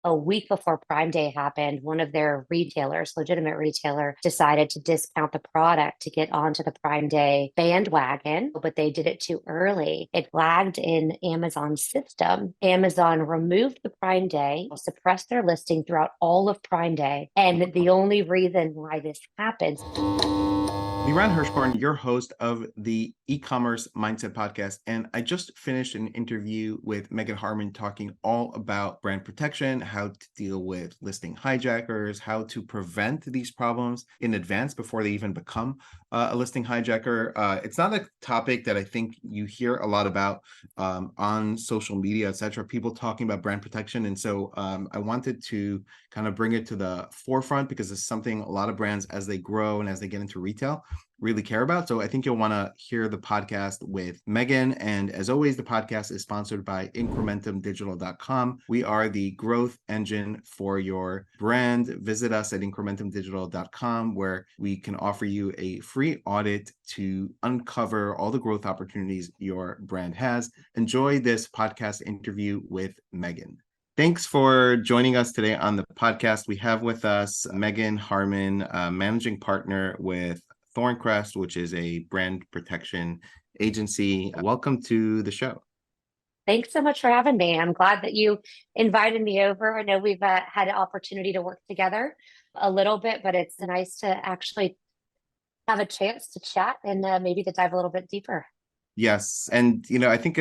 a week before Prime Day happened, one of their retailers, legitimate retailer, decided to discount the product to get onto the Prime Day bandwagon, but they did it too early. It lagged in Amazon's system. Amazon removed the Prime Day, suppressed their listing throughout all of Prime Day. And the only reason why this happens. Liran Hirschborn, your host of the E-commerce Mindset Podcast, and I just finished an interview with Megan Harmon talking all about brand protection, how to deal with listing hijackers, how to prevent these problems in advance before they even become a listing hijacker. It's not a topic that I think you hear a lot about on social media, etc. People talking about brand protection, and so I wanted to kind of bring it to the forefront because it's something a lot of brands, as they grow and as they get into retail, really care about. So I think you'll want to hear the podcast with Megan. And as always, the podcast is sponsored by incrementumdigital.com. We are the growth engine for your brand. Visit us at incrementumdigital.com, where we can offer you a free audit to uncover all the growth opportunities your brand has. Enjoy this podcast interview with Megan. Thanks for joining us today on the podcast. We have with us Megan Harmon, managing partner with Thorncrest, which is a brand protection agency. Welcome to the show. Thanks so much for having me. I'm glad that you invited me over. I know we've had an opportunity to work together a little bit, but it's nice to actually have a chance to chat and maybe to dive a little bit deeper. Yes, and I think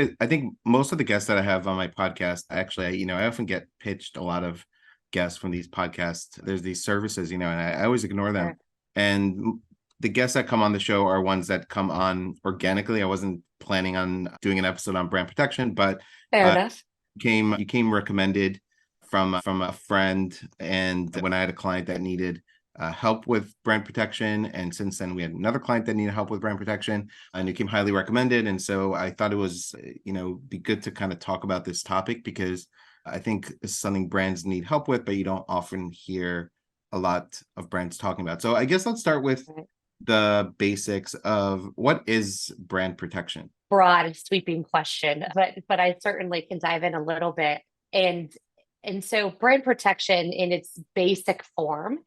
most of the guests that I have on my podcast, actually, I often get pitched a lot of guests from these podcasts. There's these services, and I always ignore them. Sure. And the guests that come on the show are ones that come on organically. I wasn't planning on doing an episode on brand protection, but Fair enough. you came recommended from a friend, and when I had a client that needed help with brand protection, and since then we had another client that needed help with brand protection, and you came highly recommended. And so I thought it was be good to kind of talk about this topic, because I think it's something brands need help with, but you don't often hear a lot of brands talking about. So I guess let's start with the basics of what is brand protection. Broad sweeping question, but I certainly can dive in a little bit. And so brand protection in its basic form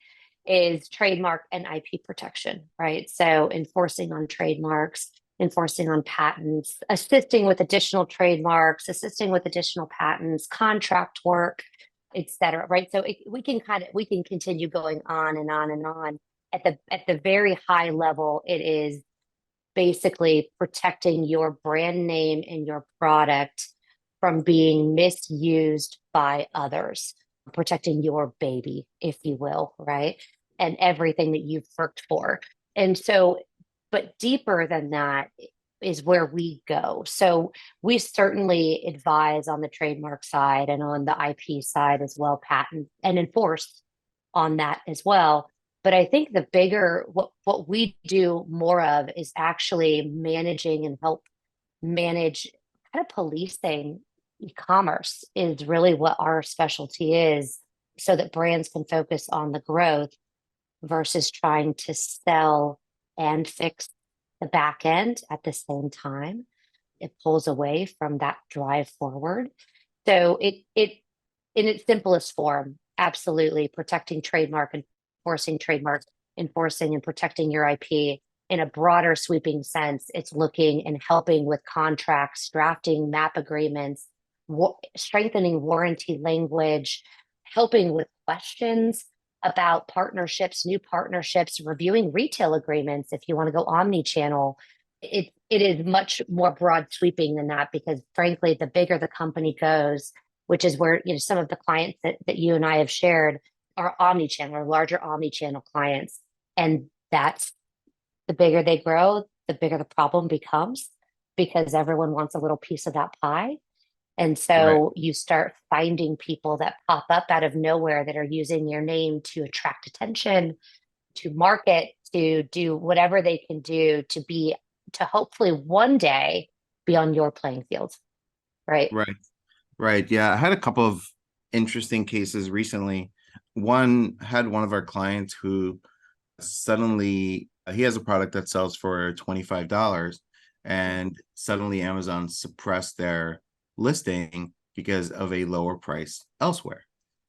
is trademark and IP protection, right? So enforcing on trademarks, enforcing on patents, assisting with additional trademarks, assisting with additional patents, contract work, et cetera, right? So we can continue going on and on and on. At the very high level, it is basically protecting your brand name and your product from being misused by others, protecting your baby, if you will, right? And everything that you've worked for. And so, but deeper than that is where we go. So we certainly advise on the trademark side and on the IP side as well, patent and enforce on that as well. But I think the bigger, what we do more of is actually managing and help manage, kind of policing e-commerce is really what our specialty is, so that brands can focus on the growth versus trying to sell and fix the back end at the same time. It pulls away from that drive forward. So it in its simplest form, absolutely protecting trademark and enforcing trademarks, enforcing and protecting your IP. In a broader sweeping sense, it's looking and helping with contracts, drafting map agreements, strengthening warranty language, helping with questions about partnerships, new partnerships, reviewing retail agreements if you want to go omni-channel. It is much more broad sweeping than that, because frankly, the bigger the company goes, which is where some of the clients that you and I have shared are omni-channel or larger omni-channel clients. And that's, the bigger they grow, the bigger the problem becomes, because everyone wants a little piece of that pie. And so you start finding people that pop up out of nowhere that are using your name to attract attention, to market, to do whatever they can do to hopefully one day be on your playing field. Right. Right. Yeah. I had a couple of interesting cases recently. One of our clients who suddenly, he has a product that sells for $25, and suddenly Amazon suppressed their listing because of a lower price elsewhere.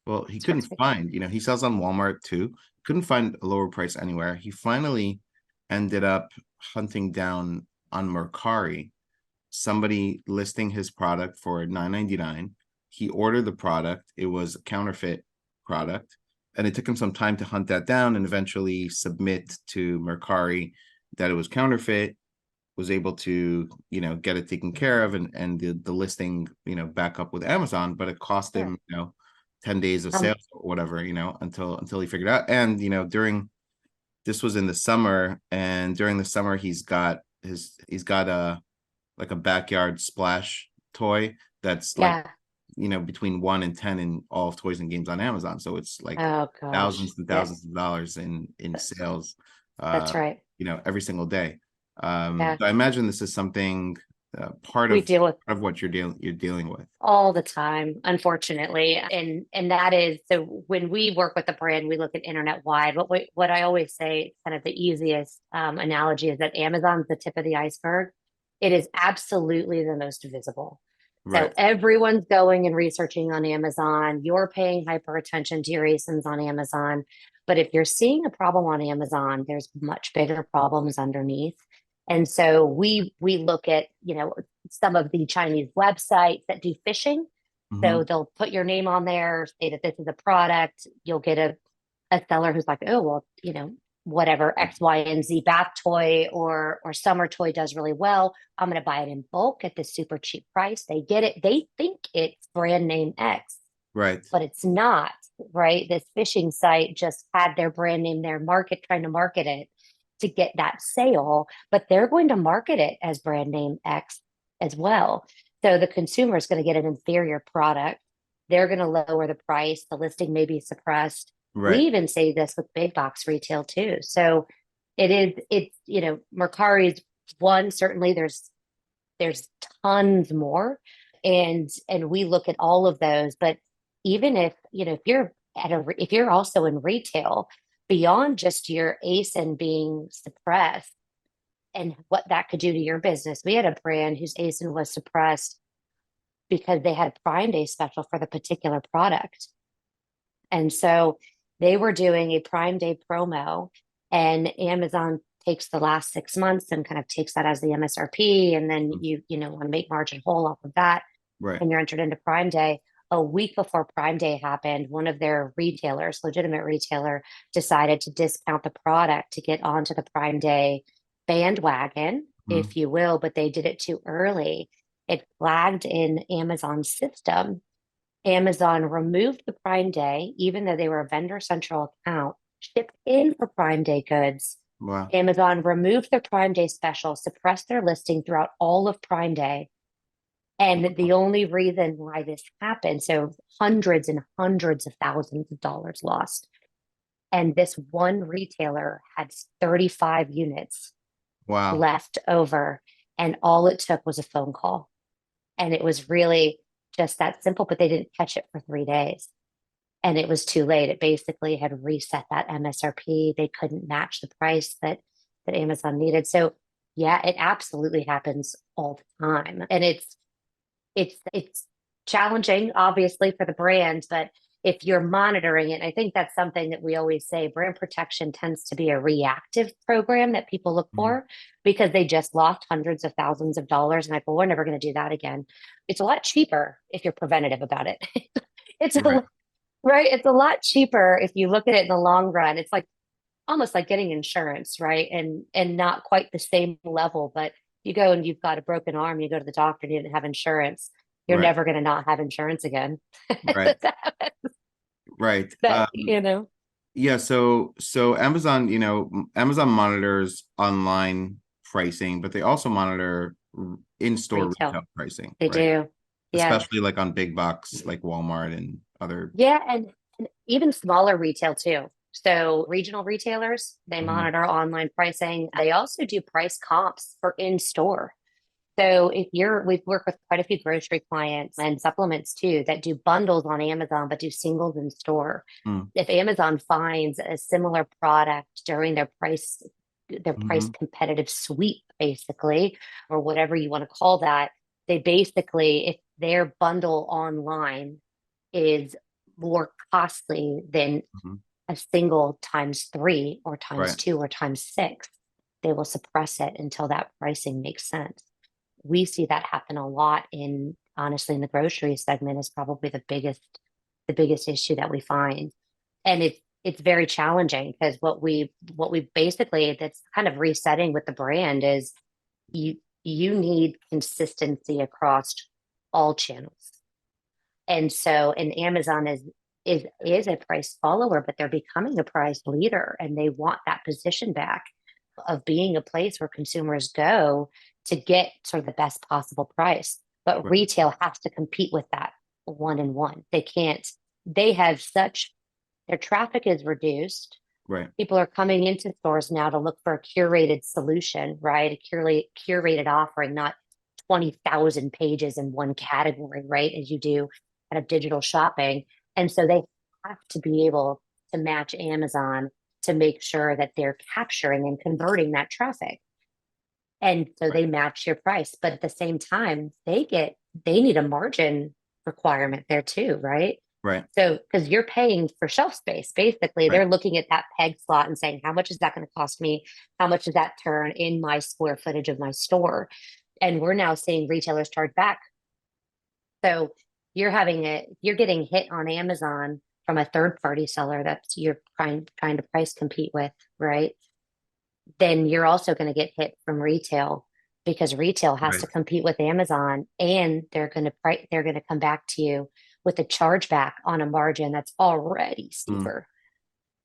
Well, he It's couldn't crazy. find, he sells on Walmart too. Couldn't find a lower price anywhere. He finally ended up hunting down on Mercari somebody listing his product for $9.99. He ordered the product. It was a counterfeit product. And it took him some time to hunt that down and eventually submit to Mercari that it was counterfeit, was able to, get it taken care of and the listing, back up with Amazon, but it cost Sure. him, 10 days of Um, sales or whatever, until he figured out. And, this was in the summer, and during the summer he's got a like a backyard splash toy that's like, yeah. between 1 and 10 in all of toys and games on Amazon. So it's like Oh gosh. thousands and Yeah, thousands of dollars in sales, that's right. every single day. Yeah. So I imagine this is something, part We of deal with what you're dealing with. all the time, unfortunately. And that is, so when we work with the brand, we look at internet wide. What I always say, kind of the easiest analogy, is that Amazon's the tip of the iceberg. It is absolutely the most visible. So Right. everyone's going and researching on Amazon. You're paying hyper attention to your ASINs on Amazon. But if you're seeing a problem on Amazon, there's much bigger problems underneath. And so we look at, some of the Chinese websites that do phishing. So Hmm. they'll put your name on there, say that this is a product. You'll get a seller who's like, oh, well, whatever X, Y, and Z bath toy or summer toy does really well. I'm going to buy it in bulk at this super cheap price. They get it. They think it's brand name X, Right. but it's not, right? This phishing site just had their brand name, their market, trying to market it to get that sale, but they're going to market it as brand name X as well. So the consumer is going to get an inferior product. They're going to lower the price. The listing may be suppressed. We Right. even say this with big box retail too. So Mercari's one, certainly there's tons more. And we look at all of those. But even if you're also in retail, beyond just your ASIN being suppressed and what that could do to your business, we had a brand whose ASIN was suppressed because they had a Prime Day special for the particular product. And so they were doing a Prime Day promo, and Amazon takes the last 6 months and kind of takes that as the MSRP. And then you want to make margin whole off of that. Right. And you're entered into Prime Day. A week before Prime Day happened, one of their retailers, legitimate retailer, decided to discount the product to get onto the Prime Day bandwagon, Mhm. if you will, but they did it too early. It flagged in Amazon's system. Amazon removed the Prime Day, even though they were a vendor central account, shipped in for Prime Day goods. Wow. Amazon removed their Prime Day special, suppressed their listing throughout all of Prime Day. And the only reason why this happened, so hundreds and hundreds of thousands of dollars lost. And this one retailer had 35 units Wow. left over. And all it took was a phone call. And it was really just that simple, but they didn't catch it for 3 days. And it was too late. It basically had reset that MSRP. They couldn't match the price that Amazon needed. So yeah, it absolutely happens all the time. And it's challenging, obviously, for the brand, but if you're monitoring it, I think that's something that we always say, brand protection tends to be a reactive program that people look Mhm. for because they just lost hundreds of thousands of dollars. And like, well, we're never going to do that again. It's a lot cheaper if you're preventative about it. it's Right. a, right. It's a lot cheaper if you look at it in the long run. It's like almost like getting insurance, right? And not quite the same level, but you go and you've got a broken arm, you go to the doctor and you didn't have insurance, you're Right. never going to not have insurance again. Right. Right. that, Yeah, so Amazon, Amazon monitors online pricing, but they also monitor in-store retail retail, pricing, they right? do. Yeah. Especially like on big box like Walmart and other. Yeah. And even smaller retail too. So regional retailers, they Mhm. monitor online pricing. They also do price comps for in store. So we've worked with quite a few grocery clients and supplements too that do bundles on Amazon, but do singles in store. Mm. If Amazon finds a similar product during their price Mhm. competitive sweep, basically, or whatever you want to call that, they basically, if their bundle online is more costly than Mhm. a single times three or times Right. two or times six. They will suppress it until that pricing makes sense. We see that happen a lot in, honestly, in the grocery segment is probably the biggest issue that we find. And it's very challenging because what we basically, that's kind of resetting with the brand is you you need consistency across all channels. And so, and Amazon is a price follower, but they're becoming a price leader, and they want that position back of being a place where consumers go to get sort of the best possible price. But Right. retail has to compete with that one and one. They can't. They have such, their traffic is reduced. Right. People are coming into stores now to look for a curated solution, right? A curated offering, not 20,000 pages in one category, right? As you do kind of digital shopping. And so they have to be able to match Amazon to make sure that they're capturing and converting that traffic. And so Right. they match your price. But at the same time, they need a margin requirement there too, right? Right. So, because you're paying for shelf space, basically, Right. they're looking at that peg slot and saying, how much is that going to cost me? How much does that turn in my square footage of my store? And we're now seeing retailers charge back. So you're getting hit on Amazon from a third party seller that's you're trying to price compete with, right? Then you're also going to get hit from retail because retail has Right. to compete with Amazon, and they're going to come back to you with a chargeback on a margin that's already Mm. steeper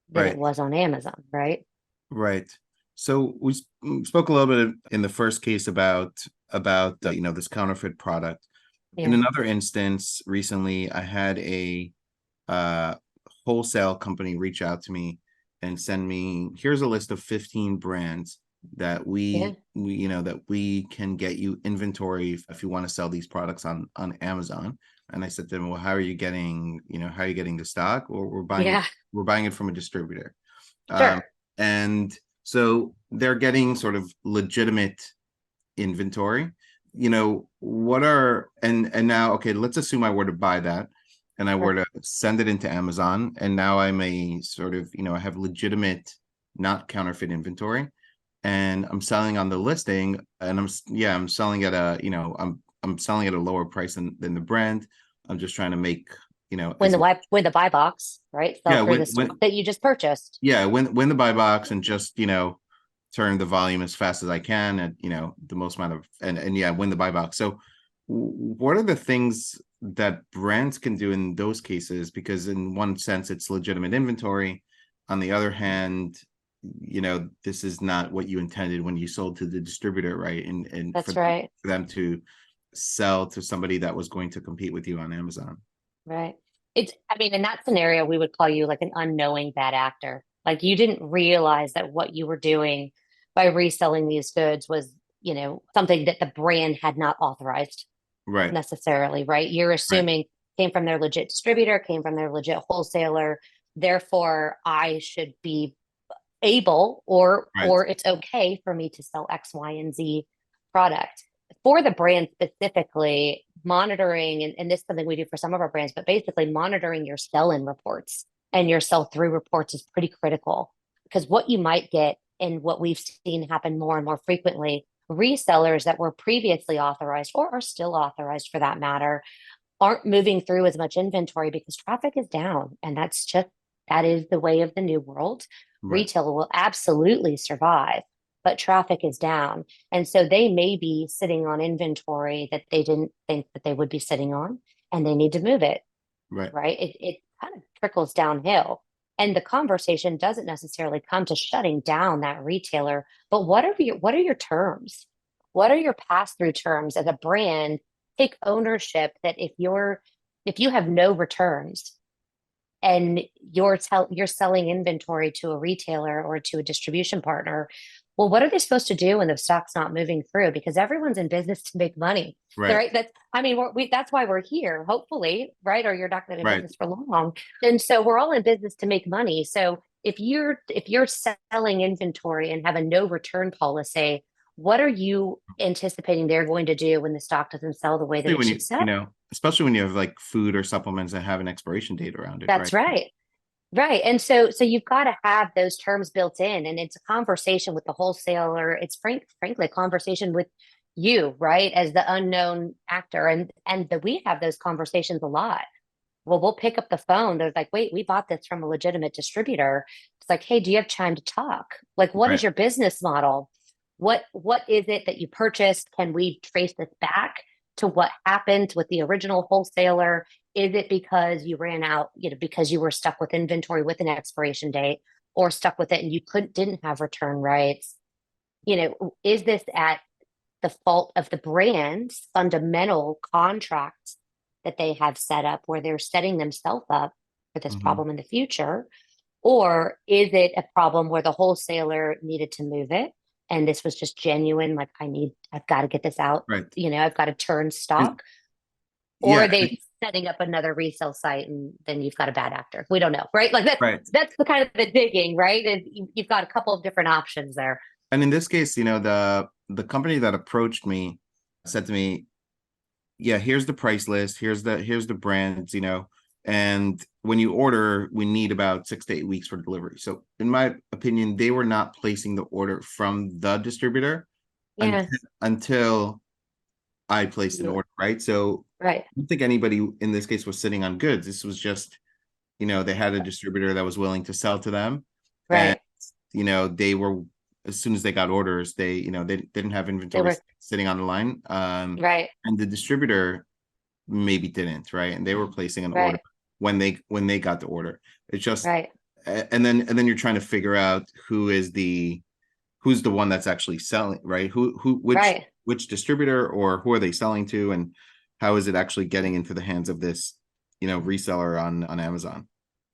than it Right. was on Amazon, right? Right. So spoke a little bit in the first case about this counterfeit product. In Yeah. another instance, recently, I had a uh, wholesale company reach out to me and send me, here's a list of 15 brands that Yeah. that we can get you inventory if you want to sell these products on Amazon. And I said to them, well, how are you getting the stock? Or Yeah. we're buying it from a distributor. Um, Sure. and so they're getting sort of legitimate inventory. What are and now, okay, let's assume I were to buy that and I were Sure. to send it into Amazon, and now I'm a sort of, I have legitimate, not counterfeit inventory, and I'm selling on the listing, and I'm selling at I'm selling at a lower price than the brand. I'm just trying to make, When as when the buy box, right? Sell yeah, through the stock that you just purchased. win the buy box and just, turn the volume as fast as I can at, the most amount of, and yeah, win the buy box. So what are the things that brands can do in those cases? Because in one sense, it's legitimate inventory. On the other hand, this is not what you intended when you sold to the distributor, right? And That's right. for them to sell to somebody that was going to compete with you on Amazon. Right. I mean, in that scenario, we would call you like an unknowing bad actor. Like you didn't realize that what you were doing by reselling these goods was, something that the brand had not authorized Right. necessarily, right? You're Right. assuming came from their legit distributor, came from their legit wholesaler. Therefore, I should be able Right. or it's okay for me to sell X, Y, and Z product. For the brand specifically, monitoring, and this is something we do for some of our brands, but basically monitoring your sell-in reports and your sell-through reports is pretty critical because what you might get and what we've seen happen more and more frequently, resellers that were previously authorized or are still authorized for that matter aren't moving through as much inventory because traffic is down. And that is the way of the new world. Right. Retail will absolutely survive, but traffic is down. And so they may be sitting on inventory that they didn't think that they would be sitting on, and they need to move it, Right. right? It kind of trickles downhill. And the conversation doesn't necessarily come to shutting down that retailer, but what are your terms? What are your pass-through terms as a brand? Take ownership that if you have no returns and you're selling inventory to a retailer or to a distribution partner, well, what are they supposed to do when the stock's not moving through? Because everyone's in business to make money, Right. right? That's I mean, that's why we're here, hopefully, right? Or you're not going to be in Right. business for long, and so we're all in business to make money. So if you're selling inventory and have a no return policy, what are you anticipating they're going to do when the stock doesn't sell the way that Especially it when should sell? especially when you have like food or supplements that have an expiration date around it, That's right? right. Right. And so you've got to have those terms built in, and it's a conversation with the wholesaler. It's frankly a conversation with you, right? As the unknown actor. And that we have those conversations a lot. Well, we'll pick up the phone. They're like, wait, we bought this from a legitimate distributor. It's like, hey, do you have time to talk? Like, what is Right. your business model? What is it that you purchased? Can we trace this back to what happened with the original wholesaler? Is it because you ran out, because you were stuck with inventory with an expiration date, or stuck with it and you didn't have return rights? Is this at the fault of the brand's fundamental contract that they have set up, where they're setting themselves up for this Hmm. problem in the future? Or is it a problem where the wholesaler needed to move it and this was just genuine, like, I've got to get this out, Right. I've got to turn stock? Or Yeah. are they setting up another resale site, and then you've got a bad actor? We don't know, right? Like, that's Right. that's the kind of the digging, right? And you've got a couple of different options there. And in this case, the company that approached me said to me, yeah, here's the price list, here's the brands, and when you order, we need about 6 to 8 weeks for delivery. So in my opinion, they were not placing the order from the distributor Yeah, until I placed an order, right? So right, I don't think anybody in this case was sitting on goods. This was just, they had a distributor that was willing to sell to them. And, right. they were, as soon as they got orders, they didn't have They inventory were sitting on the line. right, And the distributor maybe didn't, right? And they were placing an order right, when they got the order. It's just, right, and then you're trying to figure out who's the one that's actually selling, right? right. Which distributor, or who are they selling to, and how is it actually getting into the hands of this, reseller on Amazon?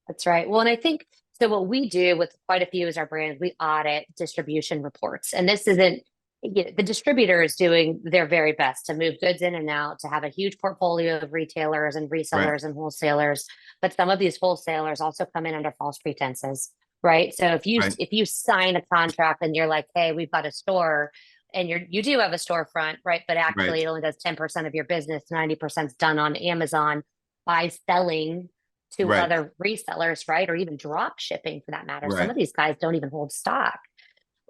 That's right. Well, and I think so. What we do with quite a few as our brands, we audit distribution reports. And this isn't, the distributor is doing their very best to move goods in and out, to have a huge portfolio of retailers and Right, resellers and wholesalers. But some of these wholesalers also come in under false pretenses, right? So if you right, if you sign a contract and you're like, hey, we've got a store, and you do have a storefront, right? But right, actually it only does 10% of your business, 90% is done on Amazon by selling to right, other resellers, right? Or even drop shipping for that matter. Some right, of these guys don't even hold stock.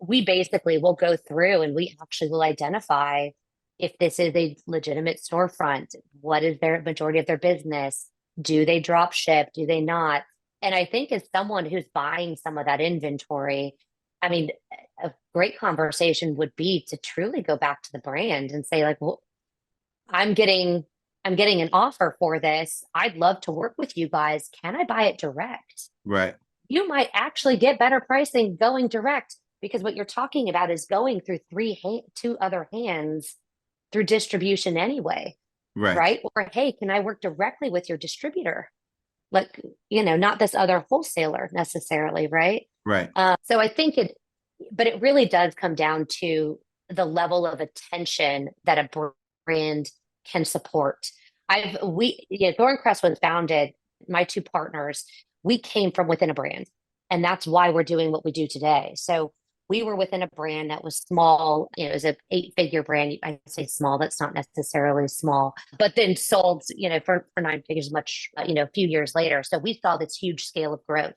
We basically will go through and we actually will identify if this is a legitimate storefront. What is their majority of their business? Do they drop ship? Do they not? And I think as someone who's buying some of that inventory, I mean, a great conversation would be to truly go back to the brand and say, like, well, I'm getting I'm getting an offer for this. I'd love to work with you guys. Can I buy it direct? right, You might actually get better pricing going direct, because what you're talking about is going through two other hands through distribution anyway, right, right? Or hey, can I work directly with your distributor? Like, not this other wholesaler necessarily, right? right, So I think but it really does come down to the level of attention that a brand can support. Thorncrest was founded, my two partners, we came from within a brand, and that's why we're doing what we do today. So we were within a brand that was small, it was an 8-figure brand. I say small, that's not necessarily small, but then sold, for 9 figures much, a few years later. So we saw this huge scale of growth.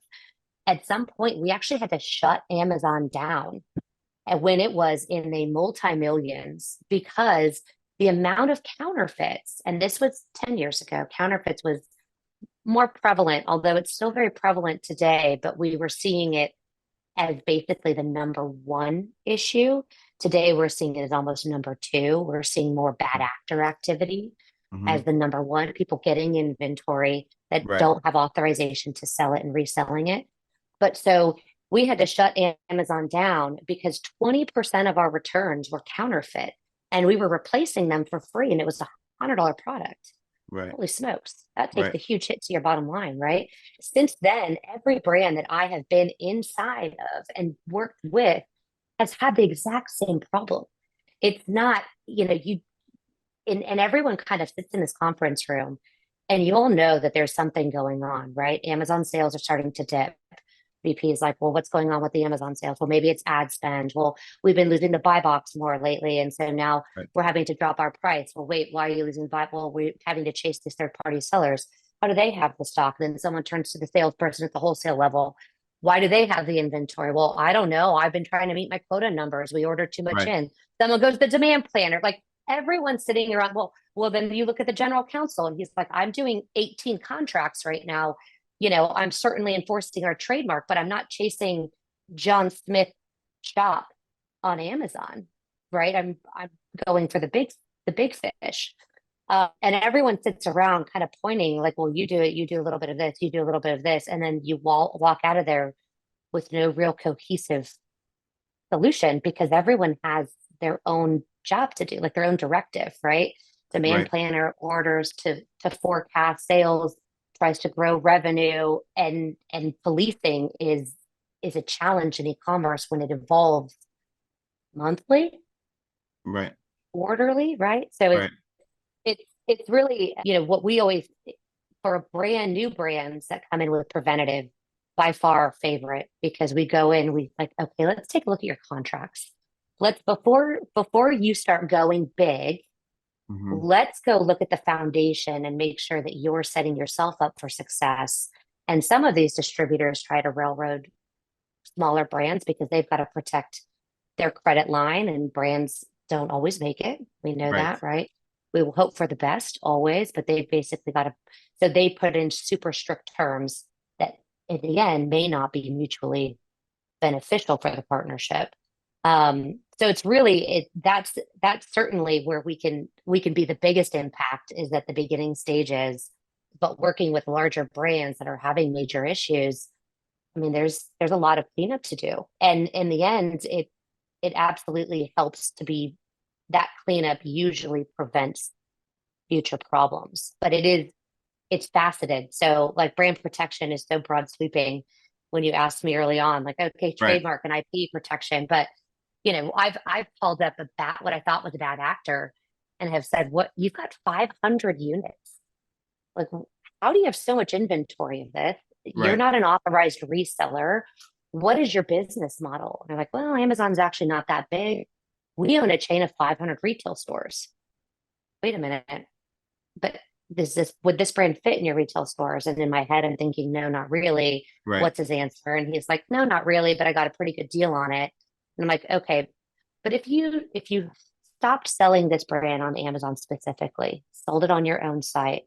At some point, we actually had to shut Amazon down, and when it was in the multi-millions, because the amount of counterfeits, and this was 10 years ago, counterfeits was more prevalent, although it's still very prevalent today, but we were seeing it as basically the number one issue. Today, we're seeing it as almost number two. We're seeing more bad actor activity hmm, as the number one, people getting inventory that right, don't have authorization to sell it and reselling it. But so we had to shut Amazon down because 20% of our returns were counterfeit, and we were replacing them for free. And it was $100 product. right, Holy smokes, that takes right, a huge hit to your bottom line, right? Since then, every brand that I have been inside of and worked with has had the exact same problem. It's not, and everyone kind of sits in this conference room, and you all know that there's something going on, right? Amazon sales are starting to dip. VP is like, well, what's going on with the Amazon sales? Well, maybe it's ad spend. Well, we've been losing the buy box more lately. And so now Right. we're having to drop our price. Well, wait, why are you losing the buy? Well, we're having to chase these third party sellers. How do they have the stock? Then someone turns to the salesperson at the wholesale level. Why do they have the inventory? Well, I don't know. I've been trying to meet my quota numbers. We ordered too much Right. in. Someone goes to the demand planner. Like everyone's sitting around. Well, then you look at the general counsel and he's like, I'm doing 18 contracts right now. I'm certainly enforcing our trademark, but I'm not chasing John Smith shop on Amazon, right? I'm going for the big fish. And everyone sits around kind of pointing like, well, you do it, you do a little bit of this, you do a little bit of this, and then you walk out of there with no real cohesive solution because everyone has their own job to do, like their own directive, right? Demand Right. planner orders to forecast sales, tries to grow revenue, and policing is a challenge in e-commerce when it evolves monthly, Right. quarterly, right? So Right. it's really, what we always for brand new brands that come in with preventative, by far our favorite because we go in, we like, okay, let's take a look at your contracts. Let's before you start going big, Hmm. let's go look at the foundation and make sure that you're setting yourself up for success. And some of these distributors try to railroad smaller brands because they've got to protect their credit line, and brands don't always make it. We know Right. that, right? We will hope for the best always, but they've basically got to, so they put in super strict terms that in the end may not be mutually beneficial for the partnership. So it's really that's certainly where we can be the biggest impact is at the beginning stages, but working with larger brands that are having major issues. I mean, there's a lot of cleanup to do, and in the end, it absolutely helps to be that cleanup usually prevents future problems, but it's faceted. So like brand protection is so broad sweeping when you asked me early on, like, okay, Right. trademark and IP protection. But I've called up what I thought was a bad actor and have said, what you've got 500 units. Like, how do you have so much inventory of this? You're Right. not an authorized reseller. What is your business model? And they're like, well, Amazon's actually not that big. We own a chain of 500 retail stores. Wait a minute, but would this brand fit in your retail stores? And in my head, I'm thinking, no, not really. Right. What's his answer? And he's like, no, not really, but I got a pretty good deal on it. And I'm like, okay, but if you stopped selling this brand on Amazon specifically, sold it on your own site,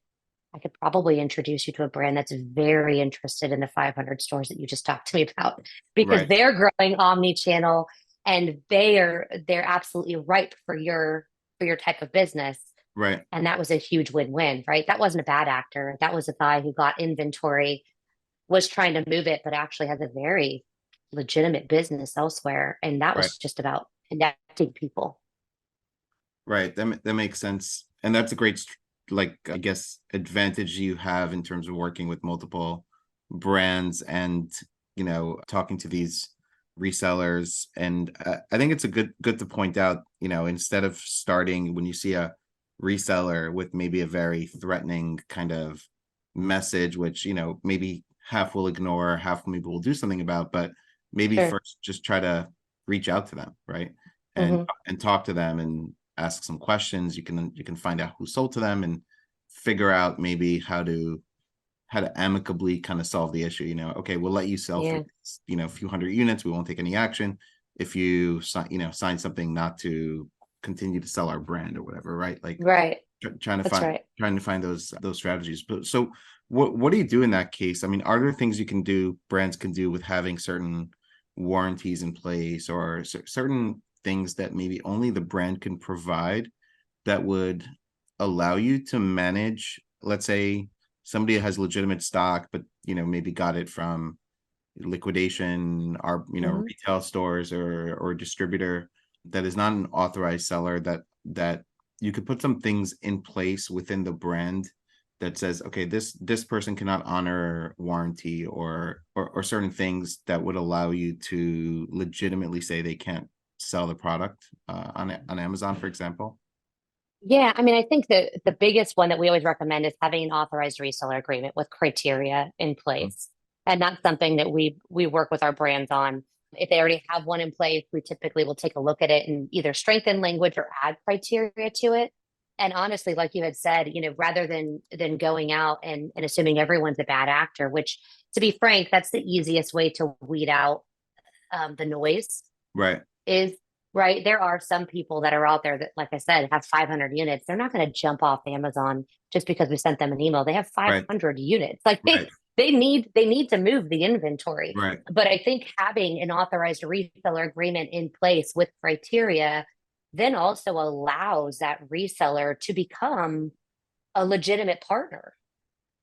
I could probably introduce you to a brand that's very interested in the 500 stores that you just talked to me about because Right. they're growing omni-channel and they're absolutely ripe for your type of business. Right. And that was a huge win-win, right? That wasn't a bad actor. That was a guy who got inventory, was trying to move it, but actually has a very legitimate business elsewhere. And that Right. was just about connecting people. Right. That makes sense. And that's a great, like, I guess, advantage you have in terms of working with multiple brands and, talking to these resellers. And I think it's a good to point out, instead of starting when you see a reseller with maybe a very threatening kind of message, which, maybe half will ignore, half maybe will do something about, but maybe Sure. first just try to reach out to them, right? And Hmm. and talk to them and ask some questions. You can find out who sold to them and figure out maybe how to amicably kind of solve the issue. Okay, we'll let you sell for Yeah. a few hundred units. We won't take any action if you sign something not to continue to sell our brand or whatever, right? Like Right. trying to That's find right. those strategies. But so what do you do in that case? I mean, are there things brands can do with having certain warranties in place or certain things that maybe only the brand can provide that would allow you to manage, let's say somebody has legitimate stock, but maybe got it from liquidation or Hmm. retail stores or distributor that is not an authorized seller, that you could put some things in place within the brand that says, okay, this person cannot honor warranty or certain things that would allow you to legitimately say they can't sell the product on Amazon, for example. Yeah, I mean, I think that the biggest one that we always recommend is having an authorized reseller agreement with criteria in place. And that's something that we work with our brands on. If they already have one in place, we typically will take a look at it and either strengthen language or add criteria to it. And honestly, like you had said, rather than going out and assuming everyone's a bad actor, which to be frank, that's the easiest way to weed out the noise Right. is right. There are some people that are out there that, like I said, have 500 units. They're not going to jump off Amazon just because we sent them an email. They have Right. 500 units. Like Right. they need to move the inventory. Right. But I think having an authorized reseller agreement in place with criteria then also allows that reseller to become a legitimate partner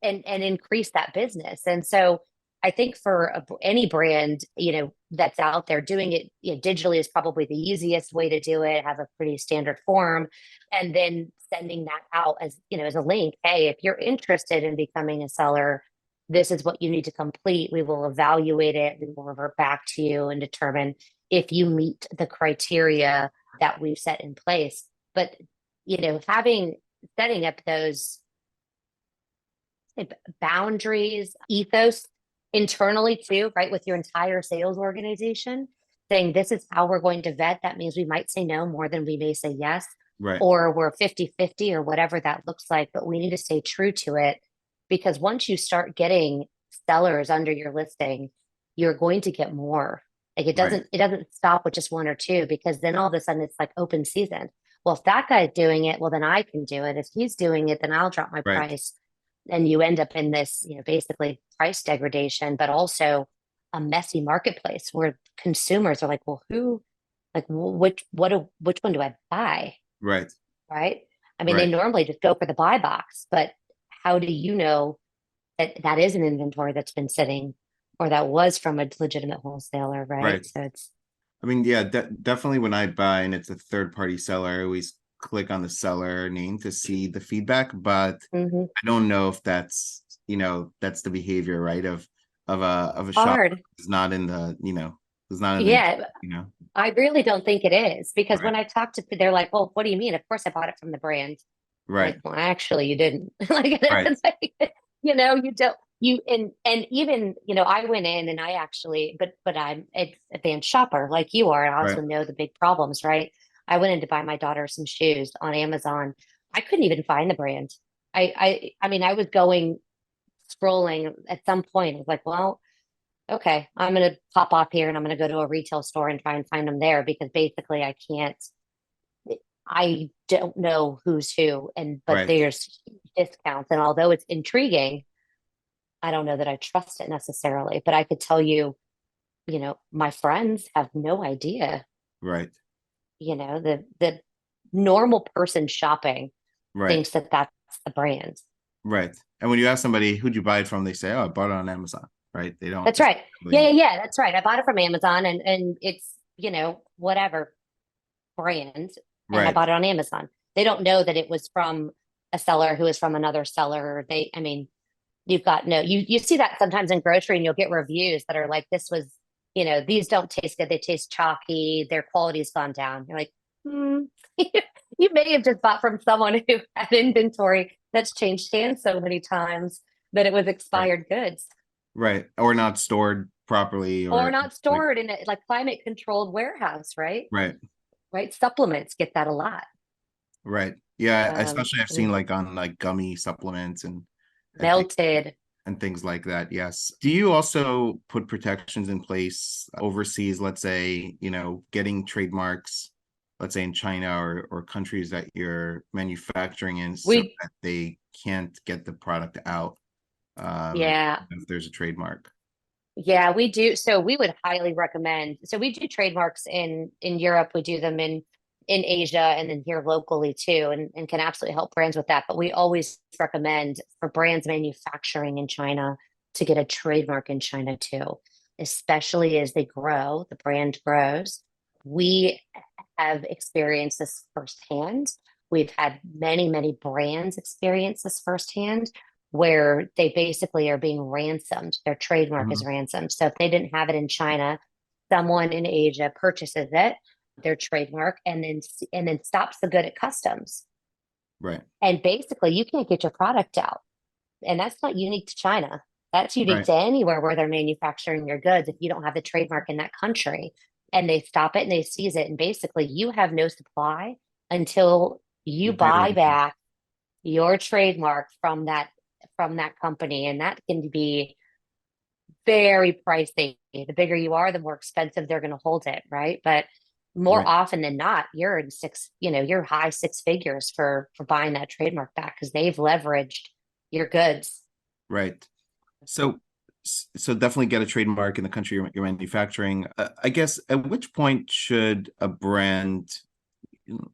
and increase that business. And so I think for any brand, that's out there doing it, digitally is probably the easiest way to do it, have a pretty standard form, and then sending that out as, as a link. Hey, if you're interested in becoming a seller, this is what you need to complete. We will evaluate it. We will revert back to you and determine if you meet the criteria that we've set in place. But, setting up those boundaries, ethos internally too, right? With your entire sales organization, saying this is how we're going to vet. That means we might say no more than we may say yes, Right. or we're 50-50 or whatever that looks like. But we need to stay true to it because once you start getting sellers under your listing, you're going to get more. Like it Right. doesn't stop with just one or two because then all of a sudden it's like open season. Well, if that guy's doing it, well, then I can do it. If he's doing it, then I'll drop my Right. price. And you end up in this, basically price degradation, but also a messy marketplace where consumers are like, well, which one do I buy? Right. Right. I mean, they Right. normally just go for the buy box, but how do you know that that is an inventory that's been sitting or that was from a legitimate wholesaler? Right. Right. So it's, I mean, yeah, definitely when I buy and it's a third party seller, I always click on the seller name to see the feedback, but mhm, I don't know if that's the behavior, right? Of a shop hard. is not in the, is not in the, Yeah. you know, I really don't think it is because right. when I talk to, they're like, well, what do you mean? Of course I bought it from the brand. Right. Like, well, actually, you didn't. Like, Right. it's like, you don't. You and even I went in and I actually, but I'm an advanced shopper like you are. I Right. also know the big problems, right? I went in to buy my daughter some shoes on Amazon. I couldn't even find the brand. I mean, I was going scrolling at some point. I was like, well, okay, I'm gonna pop off here and I'm gonna go to a retail store and try and find them there because basically I can't. I don't know who's who, but Right. there's discounts, and although it's intriguing, I don't know that I trust it necessarily. But I could tell you, my friends have no idea. Right. The normal person shopping Right. thinks that that's the brand. Right. And when you ask somebody who'd you buy it from, they say, "Oh, I bought it on Amazon." Right. They don't That's right. Yeah, necessarily. yeah, yeah. That's right. I bought it from Amazon, and it's whatever brand, and I Right. bought it on Amazon. They don't know that it was from a seller who is from another seller. I mean, you've got no, you see that sometimes in grocery and you'll get reviews that are like, this was, these don't taste good. They taste chalky. Their quality's gone down. You're like, hmm. You may have just bought from someone who had inventory that's changed hands so many times that it was Right. expired goods Right. Or not stored properly or or not like, stored in a like climate controlled warehouse, right? right. Right. Supplements get that a lot. Right. Yeah, Um, especially I've seen like on like gummy supplements and things Melted. and things like that. Yes. Do you also put protections in place overseas, let's say, getting trademarks, let's say in China or countries that you're manufacturing in so We that they can't get the product out Yeah. if there's a trademark? Yeah, we do. So we would highly recommend. So we do trademarks in Europe. We do them in Asia and then here locally too, and can absolutely help brands with that. But we always recommend for brands manufacturing in China to get a trademark in China too, especially as they grow, the brand grows. We have experienced this firsthand. We've had many, many brands experience this firsthand where they basically are being ransomed. Their trademark is Mhm. ransomed. So if they didn't have it in China, someone in Asia purchases it, their trademark, and then stops the good at customs. Right. And basically, you can't get your product out, and that's not unique to China. That's unique Right. to anywhere where they're manufacturing your goods. If you don't have the trademark in that country and they stop it and they seize it, and basically you have no supply until you You pay the buy ransom. back your trademark from that company. And that can be very pricey. The bigger you are, the more expensive they're going to hold it, right? But more Right. often than not, you're in you're high six figures for buying that trademark back because they've leveraged your goods. Right. So, so definitely get a trademark in the country you're manufacturing. I guess at which point should a brand,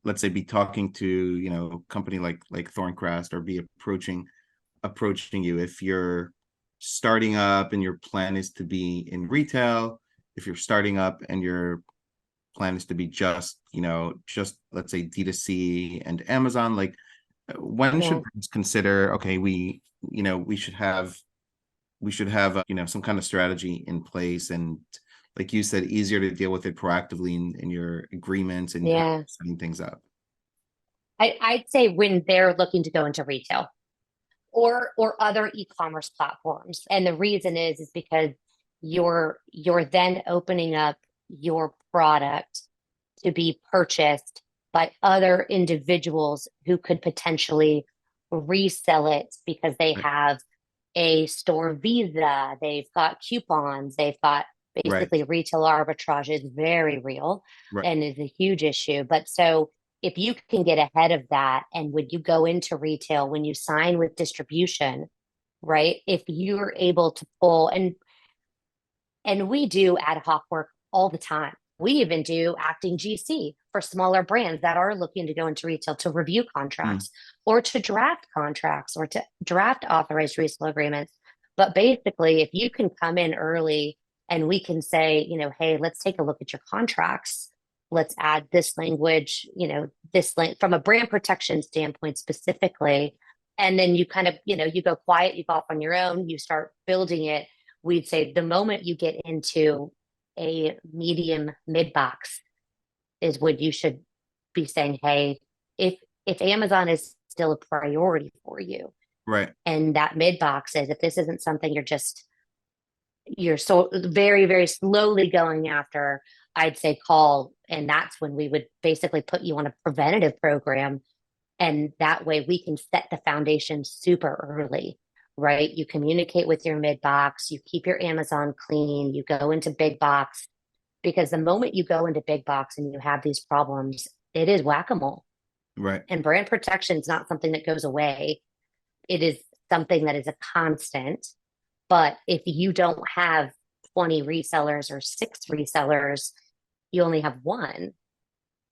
let's say, be talking to, a company like Thorncrest, or be approaching you if you're starting up and your plan is to be in retail, if you're starting up and your plan is to be just let's say D2C and Amazon, like when should Yeah. brands consider, okay, we should have some kind of strategy in place, and like you said, easier to deal with it proactively in your agreements and how Yeah. you're setting things up. I'd say when they're looking to go into retail or other e-commerce platforms. And the reason is because you're then opening up your product to be purchased by other individuals who could potentially resell it because they Right. have a store visa, they've got coupons, they've got Right. basically retail arbitrage is very real Right. and is a huge issue. But so if you can get ahead of that, and when you go into retail, when you sign with distribution, right? If you're able to pull, and we do ad hoc work all the time. We even do acting GC for smaller brands that are looking to go into retail to review Mm. contracts or to draft contracts or to draft authorized resale agreements. But basically, if you can come in early and we can say, hey, let's take a look at your contracts. Let's add this language, from a brand protection standpoint specifically. And then you kind of, you go quiet, you go off on your own, you start building it. We'd say the moment you get into a medium mid box is when you should be saying, hey, if Amazon is still a priority for you, Right. and that mid box is, if this isn't something you're so very, very slowly going after, I'd say call. And that's when we would basically put you on a preventative program. And that way we can set the foundation super early, right? You communicate with your mid box, you keep your Amazon clean, you go into big box, because the moment you go into big box and you have these problems, it is whack-a-mole. Right. And brand protection is not something that goes away. It is something that is a constant. But if you don't have 20 resellers or six resellers, you only have one,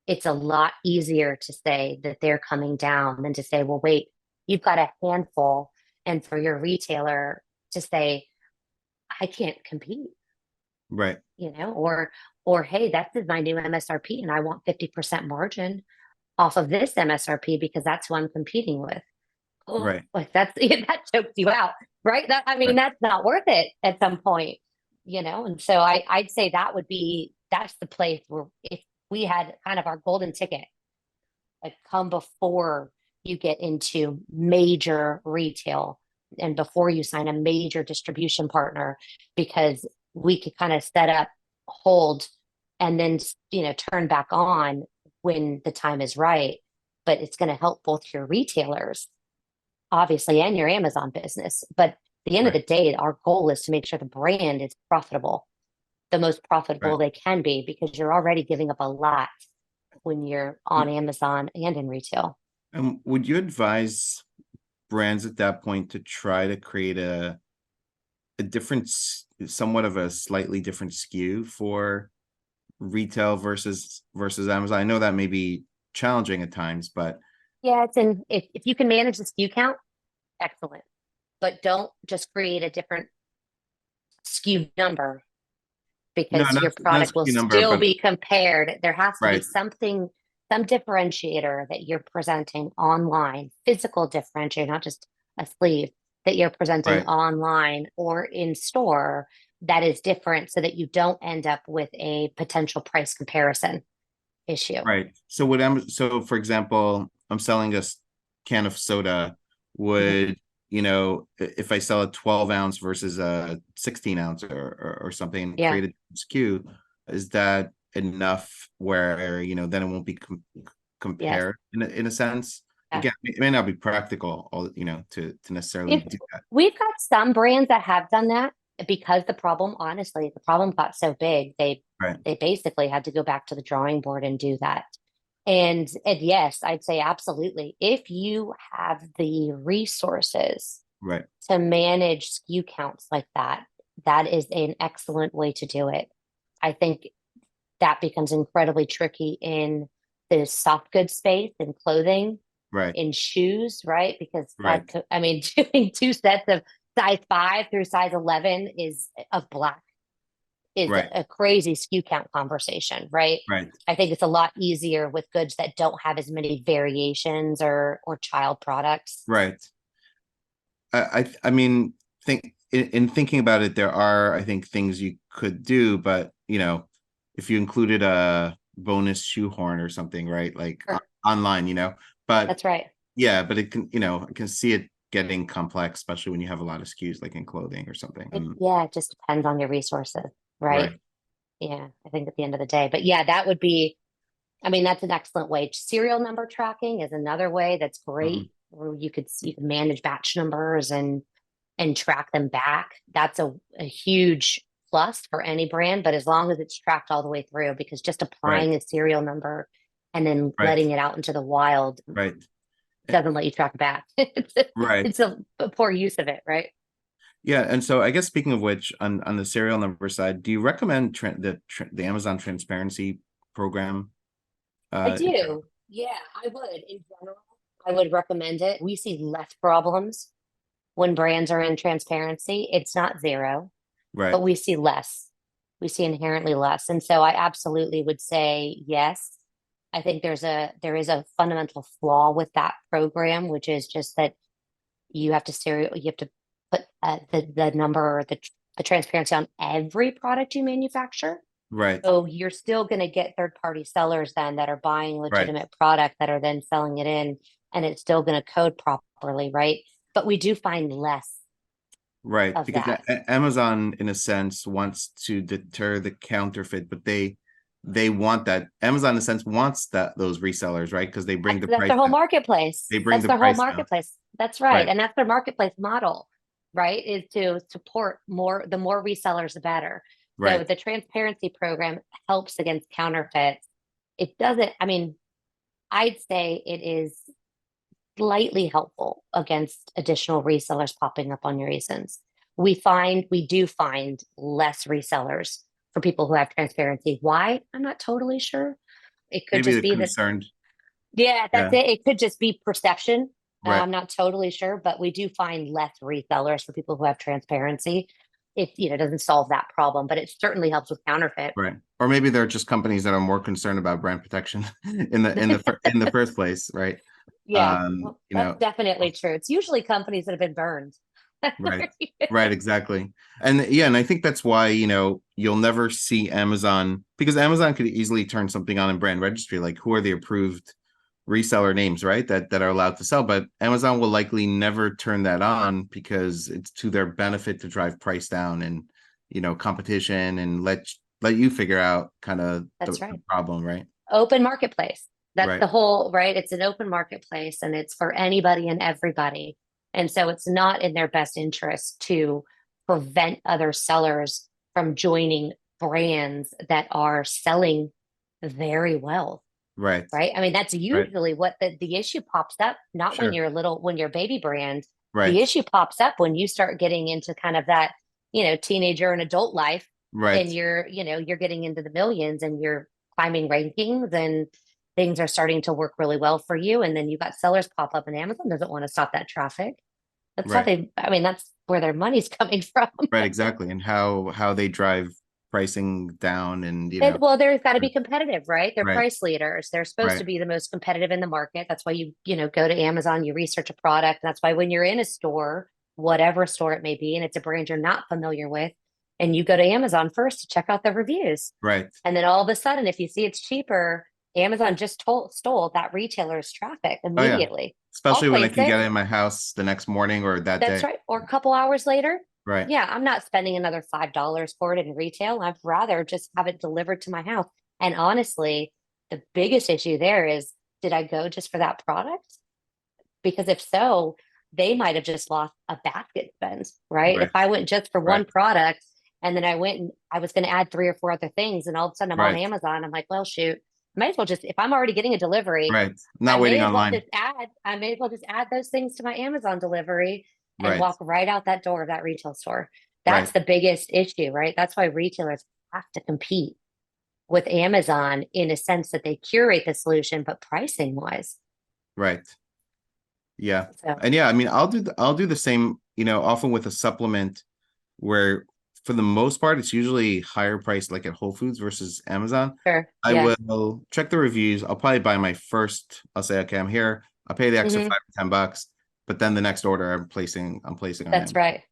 it's a lot easier to say that they're coming down than to say, well, wait, you've got a handful. And for your retailer to say, I can't compete, Right. or hey, that's my new MSRP and I want 50% margin off of this MSRP because that's who I'm competing with. Oh, Right. like that chokes you out, right? Right. That's not worth it at some point, And so I'd say that's the place where if we had kind of our golden ticket, like come before you get into major retail and before you sign a major distribution partner, because we could kind of set up, hold, and then turn back on when the time is right. But it's going to help both your retailers obviously and your Amazon business. But at the end of Right. the day, our goal is to make sure the brand is profitable, the most profitable Right. they can be, because you're already giving up a lot when you're on Amazon and in retail. And would you advise brands at that point to try to create a different, somewhat of a slightly different SKU for retail versus Amazon? I know that may be challenging at times, but Yeah, if you can manage the SKU count, excellent. But don't just create a different SKU number, no, because not your not product will SKU number, still but be compared. There has to be right. something, some differentiator that you're presenting online, physical differentiator, not just a sleeve, that you're presenting Right. online or in store that is different, so that you don't end up with a potential price comparison issue. Right. So so for example, I'm selling a can of soda. Mhm. Would if I sell a 12 ounce versus a 16 ounce or something and Yeah. create a SKU, is that enough where, then it won't be Yes. compared in a sense? Yeah. Again, it may not be practical, to necessarily If do that. we've got some brands that have done that because honestly, the problem got so big, Right, they basically had to go back to the drawing board and do that. And yes, I'd say absolutely. If you have the resources right, to manage SKU counts like that, that is an excellent way to do it. I think that becomes incredibly tricky in the soft goods space, in clothing, right, in shoes, right? Because right, I mean, doing two sets of size 5 through size 11 is of black is right, a crazy SKU count conversation, right? right, I think it's a lot easier with goods that don't have as many variations or child products. right. I mean, think in thinking about it, there are, I think, things you could do, but if you included a bonus shoehorn or something, right? Like Sure. online, but That's right. yeah, but it can, I can see it getting complex, especially when you have a lot of SKUs like in clothing or something. Yeah, it just depends on your resources, right? Right. Yeah, I think at the end of the day. But yeah, that would be, I mean, that's an excellent way. Serial number tracking is another way that's Mhm. great, where you can manage batch numbers and track them back. That's a huge plus for any brand, but as long as it's tracked all the way through, because just Right. applying a serial number and then Right. letting it out into the wild Right. Eh, doesn't let you track back. Right. It's a poor use of it, right? Yeah, and so I guess speaking of which, on the serial number side, do you recommend the Amazon transparency program? I Uh, do. Yeah, I would. In general, I would recommend it. We see less problems when brands are in transparency. It's not zero, right, but we see less. We see inherently less. And so I absolutely would say yes. I think there is a fundamental flaw with that program, which is just that you have to put the number or the transparency on every product you manufacture. right, So you're still going to get third party sellers then that are buying right, legitimate product that are then selling it in, and it's still going to code properly, right? But we do find less right. of Because that. Amazon, in a sense, wants to deter the counterfeit, but they want that. Amazon, in a sense, wants those resellers, right? Because they bring the That's price their whole down. marketplace. They bring That's the their whole price down. marketplace. That's right. Right, And that's their marketplace model, right? Is to support the more resellers, the better. So right, the transparency program helps against counterfeits. It doesn't, I mean, I'd say it is slightly helpful against additional resellers popping up on your ASINs. We do find less resellers for people who have transparency. Why? I'm not totally sure. It could maybe just they're be that, concerned. yeah, that's Yeah, it. It could just be perception. right, I'm not totally sure, but we do find less resellers for people who have transparency. It, doesn't solve that problem, but it certainly helps with counterfeit. right. Or maybe they're just companies that are more concerned about brand protection in the first place, right? Yeah, well, You that's know, definitely true. It's usually companies that have been burned. right. Right, exactly. And yeah, and I think that's why, you'll never see Amazon, because Amazon could easily turn something on in brand registry, like who are the approved reseller names, right? That are allowed to sell. But Amazon will likely never turn that on because it's to their benefit to drive price down and, competition, and let you figure out kind of the That's right. problem, right? Open marketplace. That's Right, the whole, right? It's an open marketplace and it's for anybody and everybody. And so it's not in their best interest to prevent other sellers from joining brands that are selling very well, right, right? I mean, that's right. usually what the issue pops up, not when Sure. you're when you're a baby brand. The Right, issue pops up when you start getting into kind of that, teenager and adult life, and right, you're getting into the millions and you're climbing rankings and things are starting to work really well for you. And then you got sellers pop up and Amazon doesn't want to stop that traffic. That's how right. I mean, that's where their money's coming from. Right, exactly. And how they drive pricing down and Well, there's got to be competitive, right? They're right, price leaders. They're supposed to right, be the most competitive in the market. That's why go to Amazon, you research a product. That's why when you're in a store, whatever store it may be, and it's a brand you're not familiar with, and you go to Amazon first to check out the reviews. right, And then all of a sudden, if you see it's cheaper, Amazon just stole that retailer's traffic Oh yeah. immediately. I'll Especially when I place can it. get it in my house the next morning or that That's day. right. Or a couple hours later. Right. Yeah, I'm not spending another $5 for it in retail. I'd rather just have it delivered to my house. And honestly, the biggest issue there is, did I go just for that product? Because if so, they might have just lost a basket spend, right? If Right. I went just for Right. one product and then I went and I was going to add three or four other things, and all of a sudden I'm on Right. Amazon, I'm like, well, shoot, I might as well just, if I'm already getting a delivery, Right. Not waiting online. I may as well just add those things to my Amazon delivery and Right. walk right out that door of that retail store. That's Right. the biggest issue, right? That's why retailers have to compete with Amazon in a sense that they curate the solution, but pricing wise. Right. Yeah. So And yeah, I mean, I'll do the same, often with a supplement where for the most part it's usually higher priced like at Whole Foods versus Amazon. sure. I Yeah. will check the reviews. I'll probably buy my first, I'll say, okay, I'm here. I'll pay the extra Hmm. $5 or $10, but then the next order I'm placing on That's Amazon. right.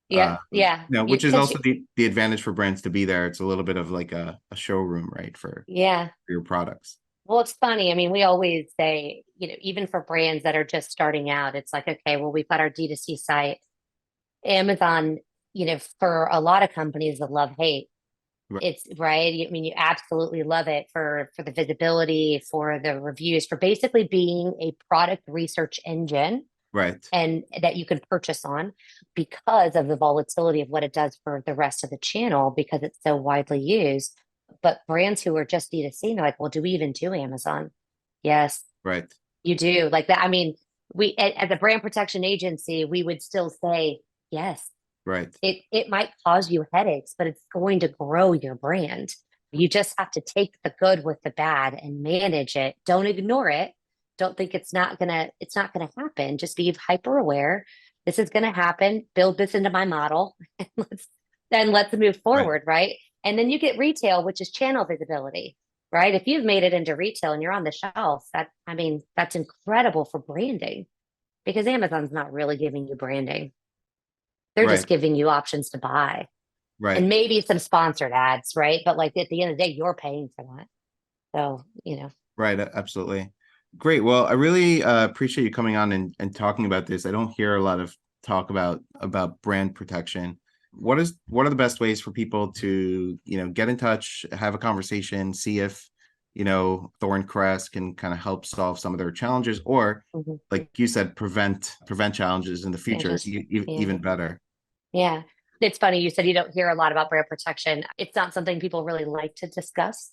Yeah. Yeah. Which is Because, also the advantage for brands to be there. It's a little bit of like a showroom, right, yeah. for your products. Well, it's funny. I mean, we always say, even for brands that are just starting out, it's like, okay, well, we've got our D2C site. Amazon, for a lot of companies, the love hate. Right. It's right. I mean, you absolutely love it for the visibility, for the reviews, for basically being a product research engine Right. and that you can purchase on because of the volatility of what it does for the rest of the channel because it's so widely used. But brands who are just D2C, they're like, well, do we even do Amazon? Yes, Right. you do. Like that. I mean, we as a brand protection agency, we would still say, yes, Right. it might cause you headaches, but it's going to grow your brand. You just have to take the good with the bad and manage it. Don't ignore it. Don't think it's not gonna happen. Just be hyper aware. This is gonna happen. Build this into my model and let's move Right. forward, right? And then you get retail, which is channel visibility, right? If you've made it into retail and you're on the shelf, that's incredible for branding because Amazon's not really giving you branding. They're Right. just giving you options to buy Right. and maybe some sponsored ads, right? But like at the end of the day, you're paying for that. So. Right. Absolutely. Great. Well, I really appreciate you coming on and talking about this. I don't hear a lot of talk about brand protection. What are the best ways for people to, get in touch, have a conversation, see if, Thorncrest can kind of help solve some of their challenges, or Mhm. like you said, prevent challenges in the Yeah, future, just yeah. even better. Yeah. It's funny you said you don't hear a lot about brand protection. It's not something people really like to discuss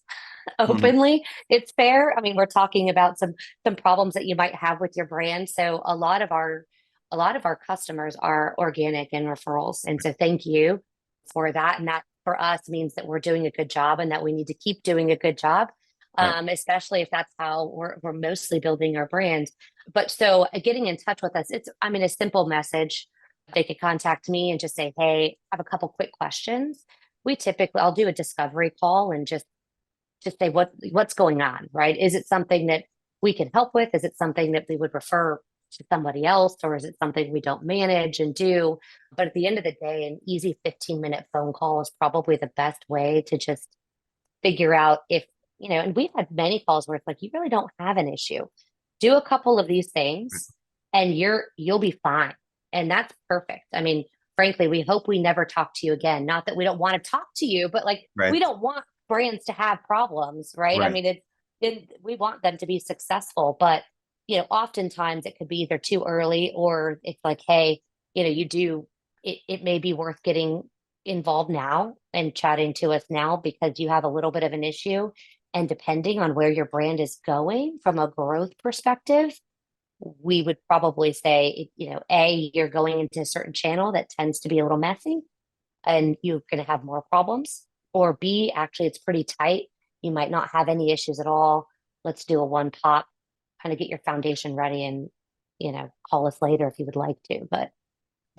Mhm. openly. It's fair. I mean, we're talking about some problems that you might have with your brand. So a lot of our customers are organic and referrals. And so thank you for that. And that for us means that we're doing a good job and that we need to keep doing a good job. Right. Especially if that's how we're mostly building our brand. But so getting in touch with us, a simple message. They could contact me and just say, hey, I have a couple quick questions. I'll do a discovery call and just say what's going on, right? Is it something that we can help with? Is it something that we would refer to somebody else, or is it something we don't manage and do? But at the end of the day, an easy 15-minute phone call is probably the best way to just figure out if. And we've had many calls where it's like, you really don't have an issue. Do a couple of these things and you'll be fine. And that's perfect. I mean, frankly, we hope we never talk to you again. Not that we don't want to talk to you, but like we Right. don't want brands to have problems, right? I Right. mean, we want them to be successful, but oftentimes it could be either too early or it's like, hey, it may be worth getting involved now and chatting to us now because you have a little bit of an issue. And depending on where your brand is going from a growth perspective, we would probably say, you're going into a certain channel that tends to be a little messy and you're going to have more problems. Or B, actually, it's pretty tight. You might not have any issues at all. Let's do a one pop, kind of get your foundation ready and, call us later if you would like to. But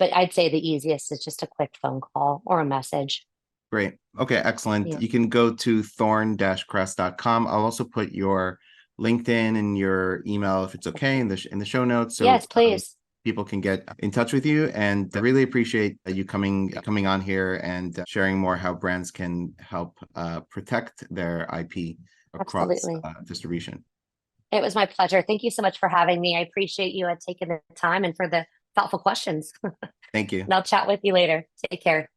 I'd say the easiest is just a quick phone call or a message. Great. Okay, excellent. Yeah. You can go to thorn-crest.com. I'll also put your LinkedIn and your email, if it's okay, in the show notes, so Yes, please. people can get in touch with you. And I really appreciate you coming on here and sharing more how brands can help protect their IP. across Absolutely. distribution. It was my pleasure. Thank you so much for having me. I appreciate you taking the time and for the thoughtful questions. Thank you. And I'll chat with you later. Take care.